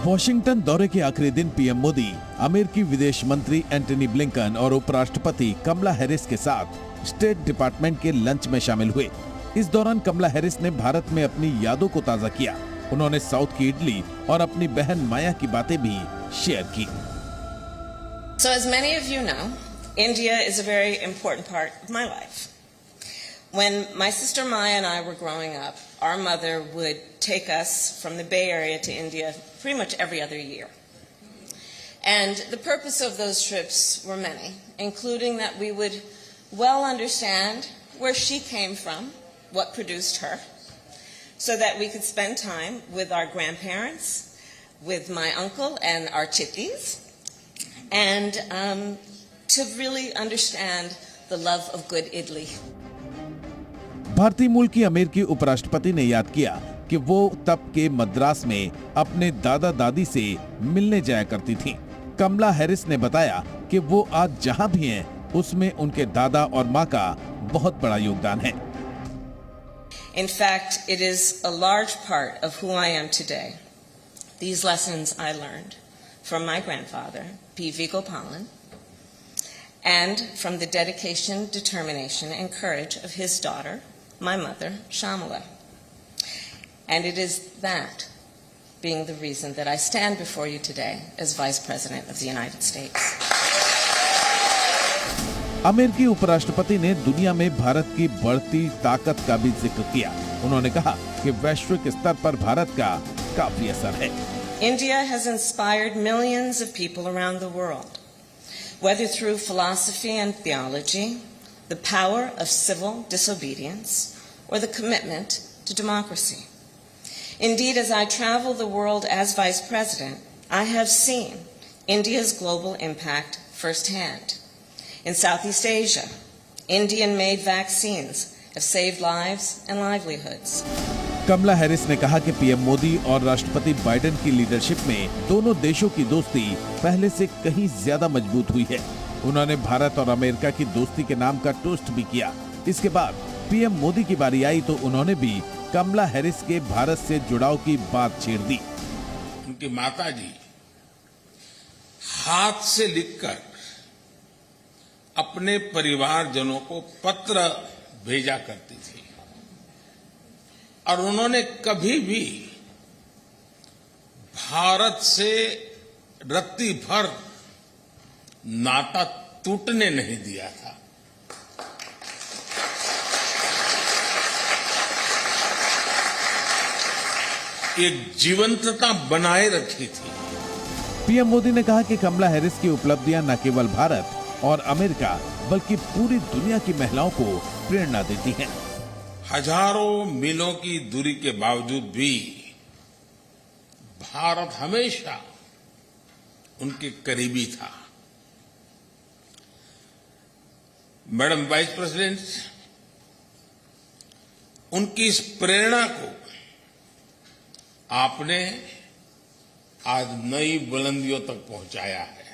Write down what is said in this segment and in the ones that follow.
Washington दौरे के आखिरी दिन पीएम मोदी अमेरिकी विदेश मंत्री एंटनी ब्लिंकन और उपराष्ट्रपति कमला हैरिस के साथ स्टेट डिपार्टमेंट के लंच में शामिल हुए। इस दौरान कमला हैरिस ने भारत में अपनी यादों को ताजा किया। उन्होंने साउथ की इडली और अपनी बहन माया की बातें भी शेयर की। So as many of you know, India is a very important part of my life. When my sister Maya and I were growing up, our mother would take us from the Bay Area to India pretty much every other year. And the purpose of those trips were many, including that we would well understand where she came from, what produced her, so that we could spend time with our grandparents, with my uncle and our chitties, and to really understand the love of good idli. भारतीय मूल की अमेरिकी उपराष्ट्रपति ने याद किया कि वो तब के मद्रास में अपने दादा दादी से मिलने जाया करती थीं। कमला हैरिस ने बताया कि वो आज जहां भी हैं, उसमें उनके दादा और मां का बहुत बड़ा योगदान है। In fact, it is a large part of who I am today. These lessons I learned from my grandfather, P.V. Gopalan, and from the dedication, determination, and courage of his daughter, my mother, Shamala. And it is that being the reason that I stand before you today as Vice President of the United States. अमेरिकी उपराष्ट्रपति ने दुनिया में भारत की बढ़ती ताकत का भी जिक्र किया। उन्होंने कहा कि वैश्विक स्तर पर भारत का काफी असर है। India has inspired millions of people around the world, whether through philosophy and theology, the power of civil disobedience, or the commitment to democracy. Indeed, as I travel the world as Vice President, I have seen India's global impact firsthand. In Southeast Asia, Indian-made vaccines have saved lives and livelihoods. Kamala Harris ने कहा कि PM Modi और राष्ट्रपति Biden की leadership में दोनों देशों की दोस्ती पहले से कहीं ज्यादा मजबूत हुई है। उन्होंने भारत और अमेरिका की दोस्ती के नाम का टोस्ट भी किया। इसके बाद पीएम मोदी की बारी आई तो उन्होंने भी कमला हैरिस के भारत से जुड़ाव की बात छेड़ दी। उनकी माताजी हाथ से लिखकर अपने परिवारजनों को पत्र भेजा करती थी और उन्होंने कभी भी भारत से रत्ती भर नाता टूटने नहीं दिया था। एक जीवंतता बनाए रखी थी। पीएम मोदी ने कहा कि कमला हैरिस की उपलब्धियां न केवल भारत और अमेरिका बल्कि पूरी दुनिया की महिलाओं को प्रेरणा देती हैं। हजारों मीलों की दूरी के बावजूद भी भारत हमेशा उनके करीबी था। मैडम वाइस प्रेसिडेंट, उनकी इस प्रेरणा को आपने आज नई बुलंदियों तक पहुंचाया है।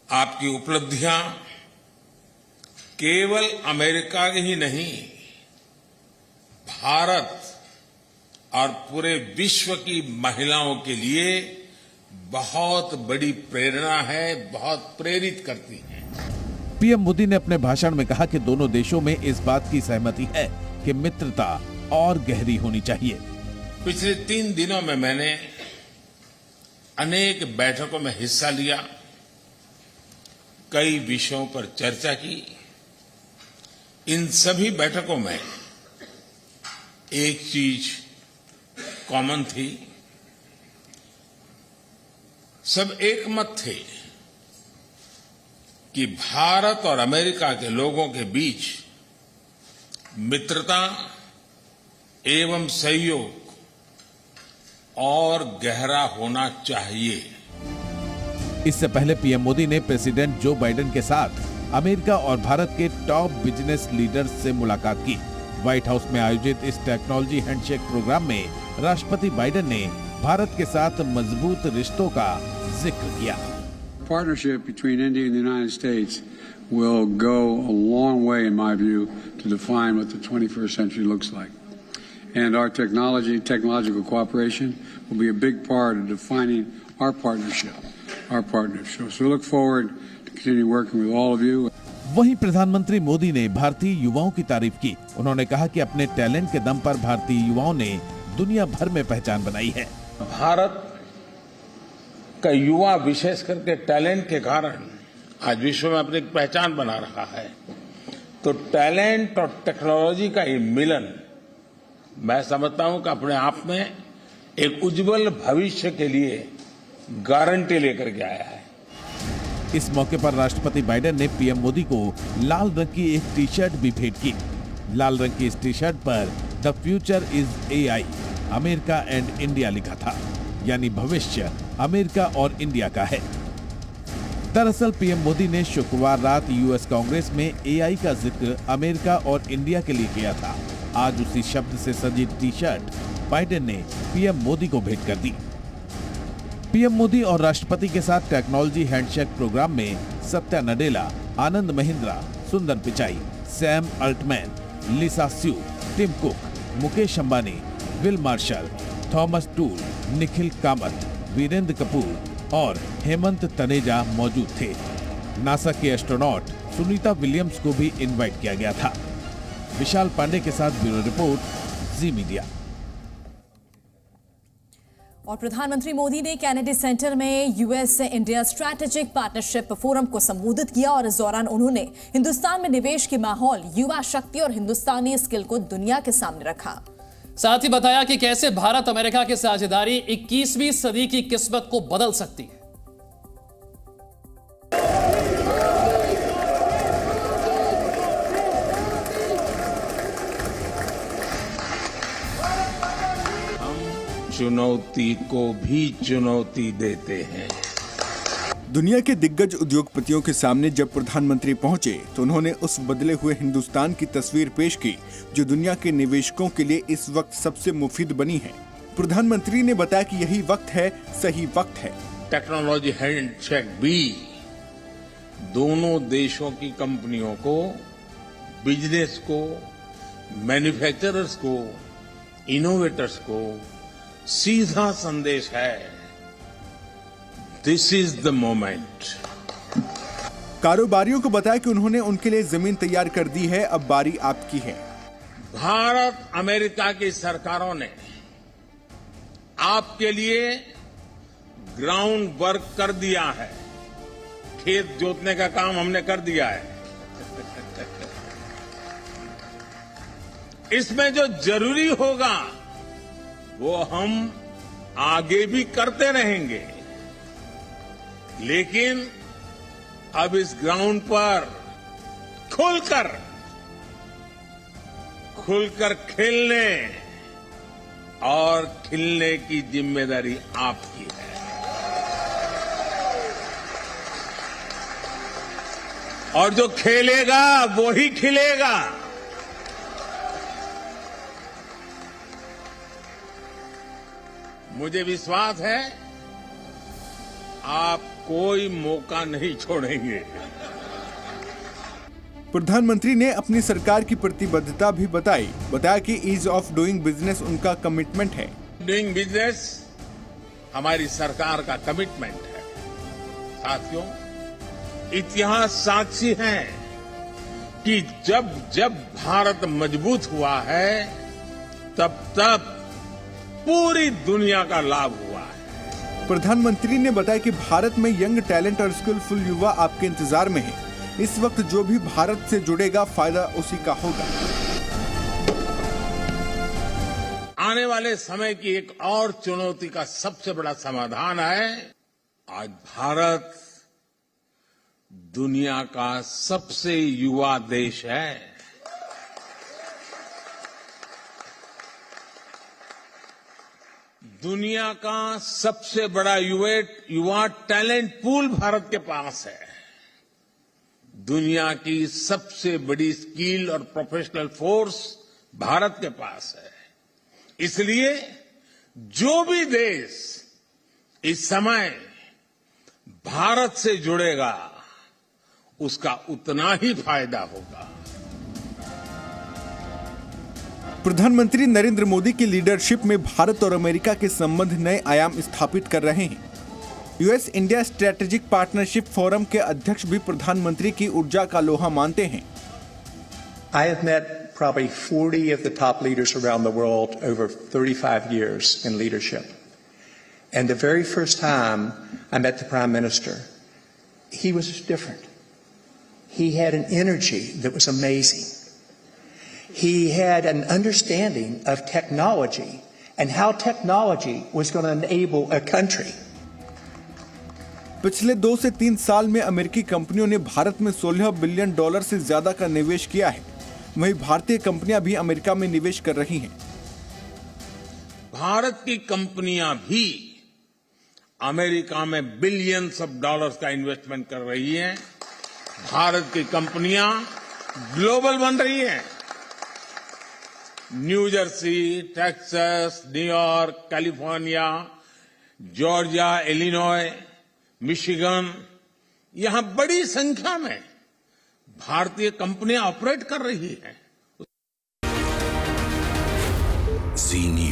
आपकी उपलब्धियां केवल अमेरिका की ही नहीं, भारत और पूरे विश्व की महिलाओं के लिए बहुत बड़ी प्रेरणा है, बहुत प्रेरित करती है। पीएम मोदी ने अपने भाषण में कहा कि दोनों देशों में इस बात की सहमति है कि मित्रता और गहरी होनी चाहिए। पिछले 3 दिनों में मैंने अनेक बैठकों में हिस्सा लिया, कई विषयों पर चर्चा की। इन सभी बैठकों में एक चीज कॉमन थी, सब एक मत थे कि भारत और अमेरिका के लोगों के बीच मित्रता एवं सहयोग और गहरा होना चाहिए। इससे पहले पीएम मोदी ने प्रेसिडेंट जो बाइडेन के साथ अमेरिका और भारत के टॉप बिजनेस लीडर्स से मुलाकात की। व्हाइट हाउस में आयोजित इस टेक्नोलॉजी हैंडशेक प्रोग्राम में राष्ट्रपति बाइडेन ने भारत के साथ मजबूत रिश्तों का जिक्र किया। Partnership between India and the United States will go a long way, in my view, to define what the 21st century looks like. and our technological cooperation will be a big part of defining our partnership. So we look forward to continue working with all of you. वहीं प्रधानमंत्री मोदी ने भारतीय युवाओं की तारीफ की। उन्होंने कहा कि अपने टैलेंट के दम पर भारतीय युवाओं ने दुनिया भर में पहचान बनाई है। भारत का युवा विशेष करके टैलेंट के कारण आज विश्व में अपनी पहचान बना रहा है। तो टैलेंट और टेक्नोलॉजी का ये मिलन मैं समझता हूं कि अपने आप में एक उज्जवल भविष्य के लिए गारंटी लेकर के आया है। इस मौके पर राष्ट्रपति बाइडेन ने पीएम मोदी को लाल रंग की एक टी शर्ट भी भेंट की। लाल रंग की इस टी शर्ट पर the future is AI, America and India लिखा था, यानी भविष्य अमेरिका और इंडिया का है। दरअसल पीएम मोदी ने शुक्रवार रात यूएस कांग्रेस में एआई का जिक्र अमेरिका और इंडिया के लिए किया था। आज उसी शब्द से सजी टी शर्ट बाइडेन ने पीएम मोदी को भेंट कर दी। पीएम मोदी और राष्ट्रपति के साथ टेक्नोलॉजी हैंडशेक प्रोग्राम में Satya Nadella, Anand Mahindra, Sundar Pichai, Sam Altman, Lisa Su, Tim Cook, Mukesh Ambani, Will Marshall, Thomas Tull, Nikhil Kamath, Virendra Kapoor और हेमंत तनेजा मौजूद थे। नासा के एस्ट्रोनॉट सुनीता विलियम्स को भी इनवाइट किया गया था। विशाल पांडे के साथ ब्यूरो रिपोर्ट, जी मीडिया। और प्रधानमंत्री मोदी ने कैनेडी सेंटर में US India strategic partnership forum को संबोधित किया और इस दौरान उन्होंने हिंदुस्तान में निवेश के माहौल, युवा शक्ति और हिंदुस्तानी स्किल को दुनिया के सामने रखा। साथ ही बताया कि कैसे भारत अमेरिका की साझेदारी 21वीं सदी की किस्मत को बदल सकती है। चुनौती को भी चुनौती देते हैं। दुनिया के दिग्गज उद्योगपतियों के सामने जब प्रधानमंत्री पहुंचे तो उन्होंने उस बदले हुए हिंदुस्तान की तस्वीर पेश की जो दुनिया के निवेशकों के लिए इस वक्त सबसे मुफीद बनी है। प्रधानमंत्री ने बताया कि यही वक्त है, सही वक्त है। टेक्नोलॉजी हैंडशेक भी दोनों देशों की कंपनियों को, बिजनेस को, मैन्युफैक्चरर्स को, इनोवेटर्स को सीधा संदेश है, दिस इज द मोमेंट। कारोबारियों को बताया कि उन्होंने उनके लिए जमीन तैयार कर दी है, अब बारी आपकी है। भारत अमेरिका की सरकारों ने आपके लिए ग्राउंड वर्क कर दिया है। खेत जोतने का काम हमने कर दिया है। इसमें जो जरूरी होगा वो हम आगे भी करते रहेंगे, लेकिन अब इस ग्राउंड पर खुलकर खेलने और खिलने की जिम्मेदारी आपकी है। और जो खेलेगा वो ही खिलेगा। मुझे विश्वास है आप कोई मौका नहीं छोड़ेंगे। प्रधानमंत्री ने अपनी सरकार की प्रतिबद्धता भी बताया कि ईज ऑफ डूइंग बिजनेस उनका कमिटमेंट है। डूइंग बिजनेस हमारी सरकार का कमिटमेंट है। साथियों, इतिहास साक्षी है कि जब जब भारत मजबूत हुआ है तब तब पूरी दुनिया का लाभ हुआ है। प्रधानमंत्री ने बताया कि भारत में यंग टैलेंट और स्किलफुल युवा आपके इंतजार में है। इस वक्त जो भी भारत से जुड़ेगा फायदा उसी का होगा। आने वाले समय की एक और चुनौती का सबसे बड़ा समाधान है, आज भारत दुनिया का सबसे युवा देश है। दुनिया का सबसे बड़ा युवा टैलेंट पूल भारत के पास है। दुनिया की सबसे बड़ी स्किल और प्रोफेशनल फोर्स भारत के पास है। इसलिए जो भी देश इस समय भारत से जुड़ेगा उसका उतना ही फायदा होगा। प्रधानमंत्री नरेंद्र मोदी की लीडरशिप में भारत और अमेरिका के संबंध नए आयाम स्थापित कर रहे हैं। US India strategic partnership forum के अध्यक्ष भी प्रधानमंत्री की ऊर्जा का लोहा मानते हैं। I have met probably 40 of the top leaders around the world over 35 years in leadership. And the very first time I met the Prime Minister, he was different. He had an energy that was amazing. He had an understanding of technology and how technology was going to enable a country. पिछले 2 से 3 साल में अमेरिकी कंपनियों ने भारत में $16 billion से ज्यादा का निवेश किया है। वहीं भारतीय कंपनियां भी अमेरिका में निवेश कर रही हैं। भारत की कंपनियां भी अमेरिका में बिलियंस ऑफ डॉलर्स का इन्वेस्टमेंट कर रही हैं। भारत की कंपनियां ग्लोबल बन रही हैं। New Jersey, Texas, New York, California, Georgia, Illinois, Michigan, यहां बड़ी संख्या में भारतीय कंपनियां ऑपरेट कर रही हैं। Zee News.